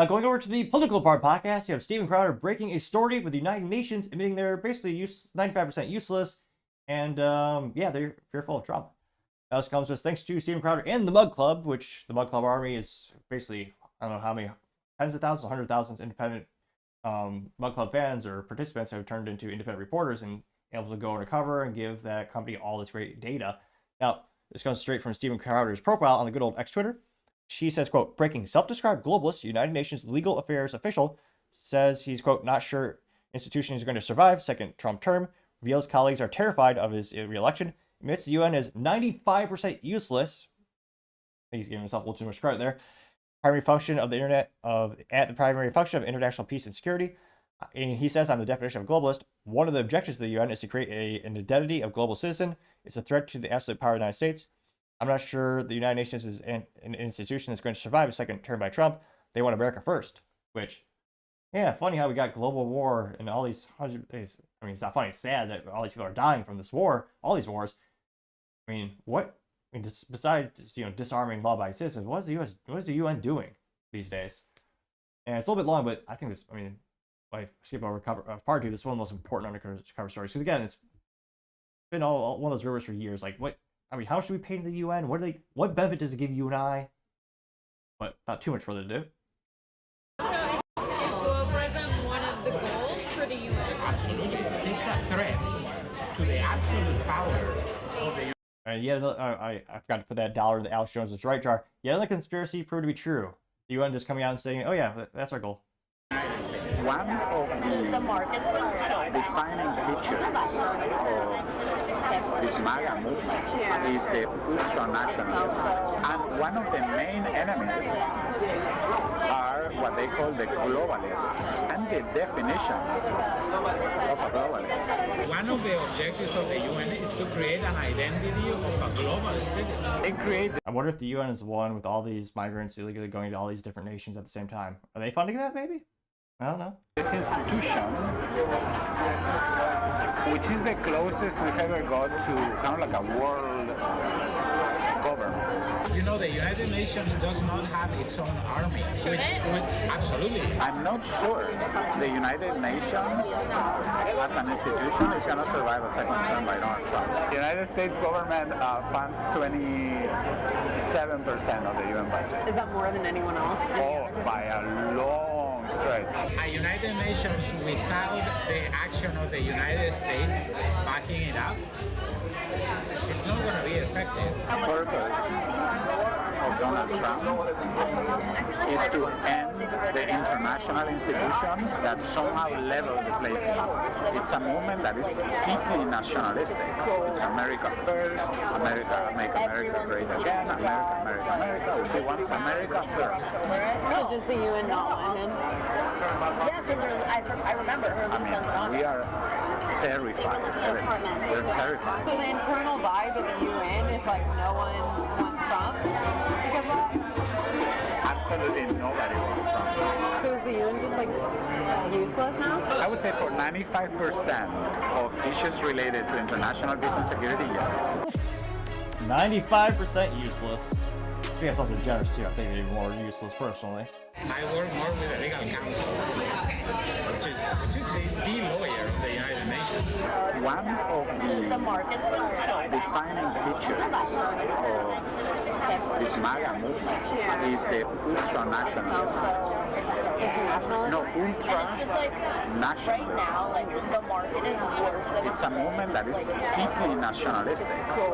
Going over to the political part podcast, you have Steven Crowder breaking a story with the United Nations, admitting they're basically 95% useless, and yeah, they're fearful of Trump. This comes with thanks to Steven Crowder and the Mug Club, which the Mug Club army is basically, I don't know how many, tens of thousands, 100,000 independent Mug Club fans or participants have turned into independent reporters and able to go undercover and give that company all this great data. Now, this comes straight from Steven Crowder's profile on the good old X Twitter. She says, quote, breaking self-described globalist United Nations legal affairs official says he's, quote, not sure institution is going to survive second Trump term, reveals colleagues are terrified of his re-election, admits the UN is 95% useless. I think he's giving himself a little too much credit there. Primary function of the primary function of international peace and security. And he says on the definition of globalist, one of the objectives of the UN is to create an identity of global citizen. It's a threat to the absolute power of the United States. I'm not sure the United Nations is an institution that's going to survive a second term by Trump. They want America first, which, yeah, funny how we got global war and all these hundred days. I mean, it's not funny, it's sad that all these people are dying from this war, all these wars. I mean, what? I mean, besides, disarming law-abiding citizens, what is the UN doing these days? And it's a little bit long, but I think this, I mean, if I skip over part two, this is one of the most important undercover stories. Because again, it's been all one of those rumors for years. Like, what? I mean, how much do we pay to the UN? What benefit does it give you and I? But not too much further ado. So is globalism one of the goals for the UN? Absolutely. It's a threat to the absolute power of the UN. And yet, I forgot to put that dollar in the Alex Jones' right jar. Yet another conspiracy proved to be true. The UN just coming out and saying, oh yeah, that's our goal. One of the defining features of this MAGA movement is the ultranationalism. And one of the main enemies are what they call the globalists. And the definition of a globalist. One of the objectives of the UN is to create an identity of a global citizen. I wonder if the UN is one with all these migrants illegally going to all these different nations at the same time. Are they funding that, maybe? I don't know. This institution, which is the closest we've ever got to kind of like a world government. You know, the United Nations does not have its own army. Absolutely. I'm not sure the United Nations as an institution is going to survive a second term by Donald Trump. The United States government funds 27% of the UN budget. Is that more than anyone else? Oh, by a long stretch. A United Nations without the action of the United States backing it up, it's not going to be effective. The purpose of Donald Trump is to end the international institutions that somehow level the playing field. It's a movement that is deeply nationalistic. It's America first, America, make America great again, America, America, America. He wants America first. So does the UN not want him? Yeah, because I remember her We are terrified. They're terrified. So the internal vibe of the UN is like no one wants Trump because of that? Absolutely nobody wants Trump. So is the UN just like useless now? I would say for 95% of issues related to international peace and security, yes. 95% useless. I think that's also generous too. I think it's even more useless personally. I work more with the legal counsel, which is the lawyer of the United Nations. One of the defining features of this MAGA movement is the ultranationalism. No, ultra-nationalism. right now, like the market is worse than It's a movement that is deeply nationalistic.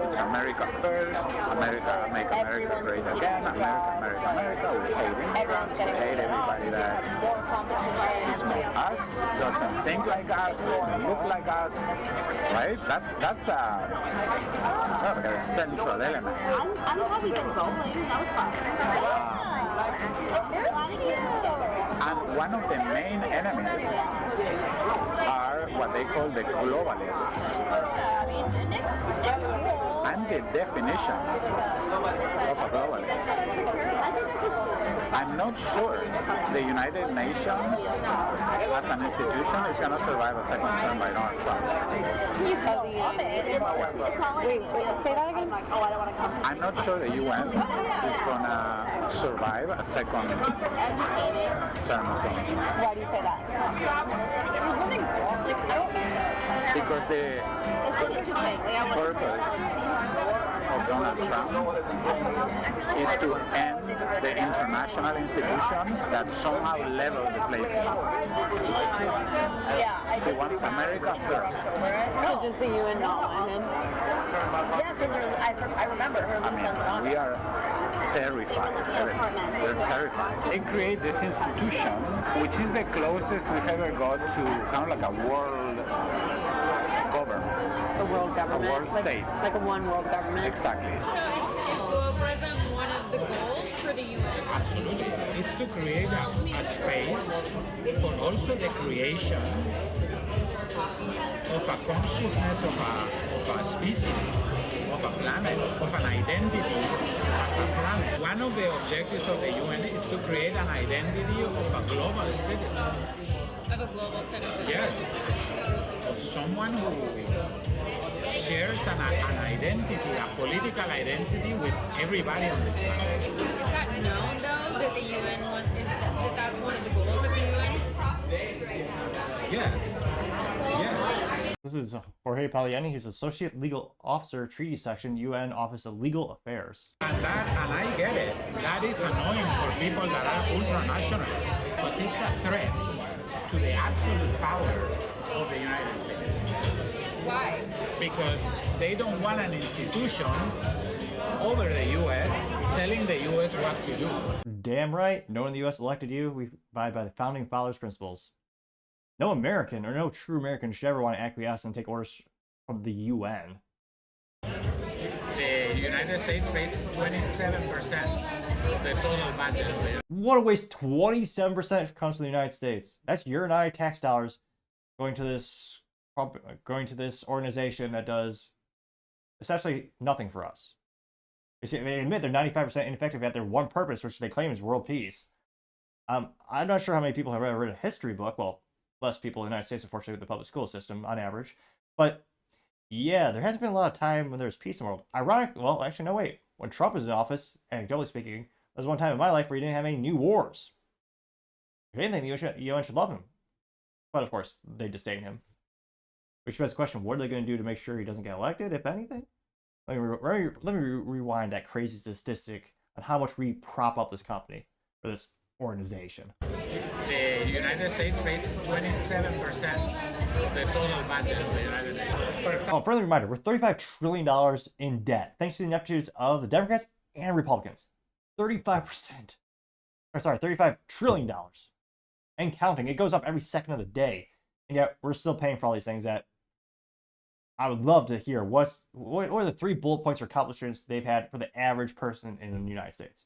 It's America first, America, make America great again, America, America, America. We hate immigrants, we hate everybody that is not us, doesn't think like us, doesn't look like us, right? That's a central element. I'm happy to go. That was fun. And one of the main enemies are what they call the globalists. I mean, it's cool. I'm the definition of a globalist. I think that's just I'm not sure the United Nations as an institution is going to survive a second term by Donald Trump. he's so off it. It's not like Wait, say that again? like, oh, I don't want to come. I'm not sure the UN is going to survive a second term of Donald Trump. Why do you say that? There's nothing wrong. Like, I don't Because the it's just interesting. Like, I want purpose of Donald Trump is to end the international institutions that somehow level the playing field. yeah, He wants America first. So does the UN not want him? yeah, because I remember her I mean, we are terrified. We're terrified. They create this institution, which is the closest we've ever got to kind of like a world government. The world government? world like, state. Like a one world government? Exactly. So is globalism one of the goals for the UN? Absolutely. It's to create a space for also the creation of a consciousness of a species, of a planet, of an identity as a planet. One of the objectives of the UN is to create an identity of a global citizen. Of a global citizen? Yes. Of someone who shares an identity, a political identity with everybody on this planet. Is that known though that the UN wants, that that's one of the goals of the UN? Yes. Yes. This is Jorge Paliani. He's Associate Legal Officer, Treaty Section, UN Office of Legal Affairs. And I get it. That is annoying for people that are ultra-nationalists. But it's a threat to the absolute power of the United States. Why? Because they don't want an institution over the U.S. telling the U.S. what to do. Damn right. No one in the U.S. elected you. We abide by the Founding Fathers' principles. No American or no true American should ever want to acquiesce and take orders from the UN. The United States pays 27% of the total budget of the United States. What a waste. 27% comes from the United States. That's your and I tax dollars going to this organization that does essentially nothing for us. They admit they're 95% ineffective at their one purpose, which they claim is world peace. I'm not sure how many people have ever read a history book. Well, less people in the United States, unfortunately, with the public school system on average. But yeah, there hasn't been a lot of time when there's peace in the world. Ironic, well, actually, no, wait. When Trump was in office, anecdotally speaking, there was one time in my life where he didn't have any new wars. If anything, the UN should love him. But of course, they disdain him. Which begs the question, what are they going to do to make sure he doesn't get elected, if anything? Let me rewind that crazy statistic on how much we prop up this company, or this organization. The United States pays 27% of the total budget of the United States. For example, Oh, friendly reminder, we're $35 trillion in debt, thanks to the ineptitudes of the Democrats and Republicans. 35%. Or sorry, $35 trillion. And counting. It goes up every second of the day. And yet, we're still paying for all these things that I would love to hear. What are the 3 bullet points or accomplishments they've had for the average person in the United States?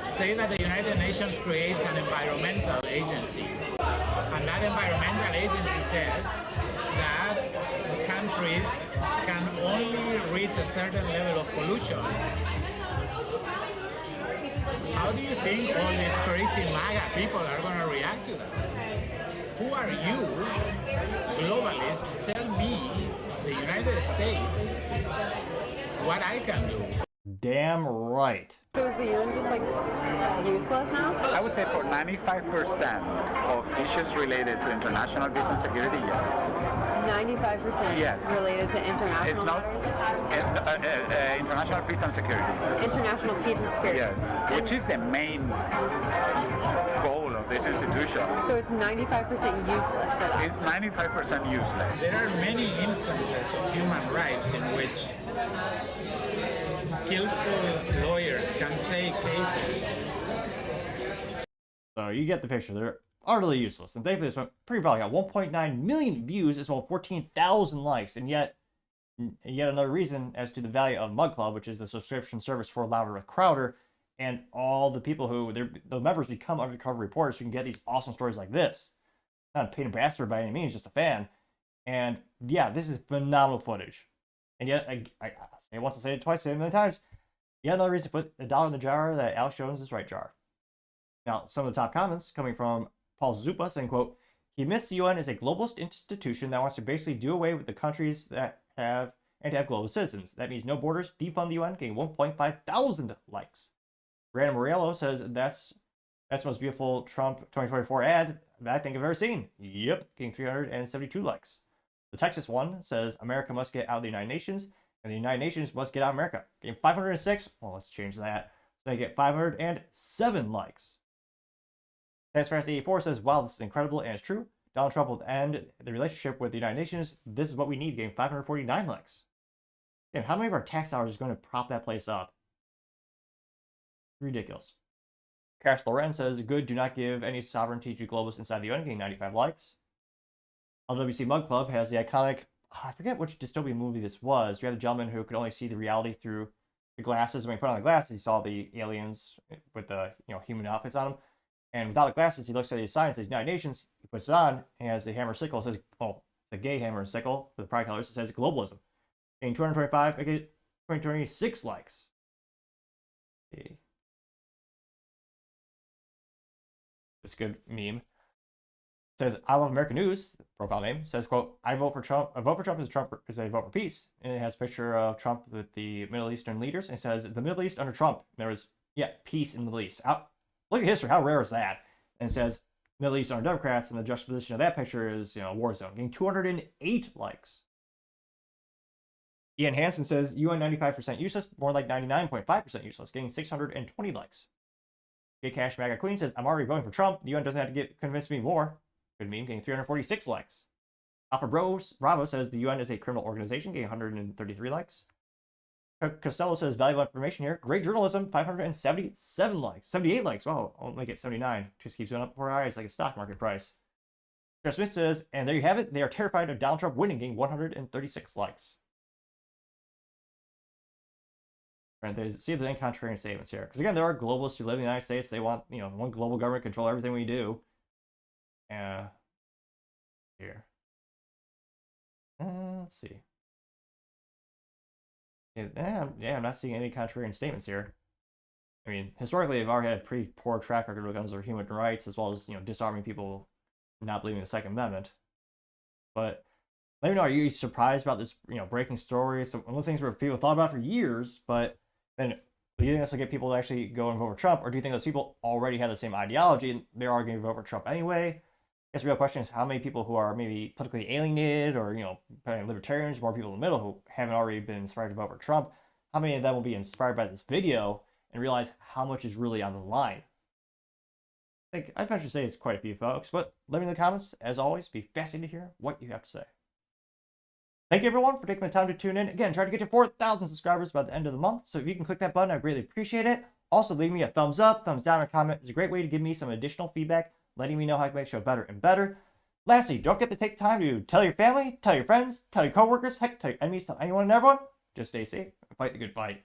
say that the United Nations creates an environmental agency, and that environmental agency says that countries can only reach a certain level of pollution. How do you think all these crazy MAGA people are going to react to that? Who are you, globalists, to tell me, the United States, what I can do? Damn right. So is the UN just like useless now? I would say for 95% of issues related to international peace and security, yes. 95% Yes. related to international It's not matters? international peace and security. International peace and security. Yes, which is the main goal of this institution. So it's 95% useless for that. It's 95% useless. There are many instances of human rights in which skillful lawyers can take cases. So you get the picture. They're utterly useless. And thankfully this went pretty probably got 1.9 million views as well as 14,000 likes. And yet another reason as to the value of Mug Club, which is the subscription service for Louder with Crowder, and all the people who the members become undercover reporters who can get these awesome stories like this. Not a paid ambassador by any means, just a fan. And yeah, this is phenomenal footage. And yet, I say it once, I say it twice, say it a million times. Yet another reason to put the dollar in the jar that Alex Jones is right jar. Now, some of the top comments coming from Paul Zupa saying, quote, he admits the UN is a globalist institution that wants to basically do away with the countries that have and to have global citizens. That means no borders, defund the UN, getting 1.5 thousand likes. Brandon Morello says that's the most beautiful Trump 2024 ad that I think I've ever seen. Yep, getting 372 likes. The Texas one says America must get out of the United Nations, and the United Nations must get out of America. Getting 506. Well, let's change that. So they get 507 likes. Transparency 84 says, wow, this is incredible and it's true. Donald Trump will end the relationship with the United Nations. This is what we need, getting 549 likes. Again, how many of our tax dollars is going to prop that place up? Ridiculous. Cash Loren says, good, do not give any sovereignty to globalists inside the UN, getting 95 likes. LWC Mug Club has the iconic, I forget which dystopian movie this was. We had a gentleman who could only see the reality through the glasses. When he put on the glasses, he saw the aliens with the human outfits on them. And without the glasses, he looks at the sign and says United Nations. He puts it on, and has the hammer and sickle. It says, oh, it's a gay hammer and sickle with the pride colors. It says globalism. Getting 225, make it 226 likes. Okay. This good meme. It says, I love American News, profile name, says, quote, I vote for Trump. A vote for Trump is a vote for peace. And it has a picture of Trump with the Middle Eastern leaders. And it says, the Middle East under Trump. There was, peace in the Middle East. Look at history. How rare is that? And it says, Middle East under Democrats. And the juxtaposition of that picture is, a war zone. Getting 208 likes. Ian Hansen says, UN 95% useless, more like 99.5% useless. Getting 620 likes. Gay Cash Maga Queen says, I'm already voting for Trump. The UN doesn't have to convince me more. Good meme, getting 346 likes. Alpha Bravo says the UN is a criminal organization, getting 133 likes. Costello says valuable information here. Great journalism, 577 likes. 78 likes. Wow, I'll make it 79. Just keeps going up before our eyes like a stock market price. Jeff Smith says, and there you have it. They are terrified of Donald Trump winning, getting 136 likes. Right, see if there's any contrarian statements here. Because again, there are globalists who live in the United States. They want, one global government control everything we do. Here. Let's see. Yeah, I'm not seeing any contrarian statements here. I mean, historically, they've already had a pretty poor track record when it comes to human rights, as well as, disarming people not believing the Second Amendment. But let me know, are you surprised about this, breaking story? So one of those things where people thought about for years, but then do you think this will get people to actually go and vote for Trump, or do you think those people already have the same ideology and they're all going to vote for Trump anyway? I guess the real question is how many people who are maybe politically alienated or, libertarians, more people in the middle who haven't already been inspired to vote for Trump, how many of them will be inspired by this video and realize how much is really on the line? I think I'd venture to say it's quite a few folks, but let me know in the comments. As always, be fascinated to hear what you have to say. Thank you, everyone, for taking the time to tune in. Again, try to get to 4,000 subscribers by the end of the month. So if you can click that button, I'd greatly appreciate it. Also, leave me a thumbs up, thumbs down, or comment. It's a great way to give me some additional feedback, letting me know how to make the show better and better. Lastly, don't forget to take time to tell your family, tell your friends, tell your coworkers, heck, tell your enemies, tell anyone and everyone. Just stay safe and fight the good fight.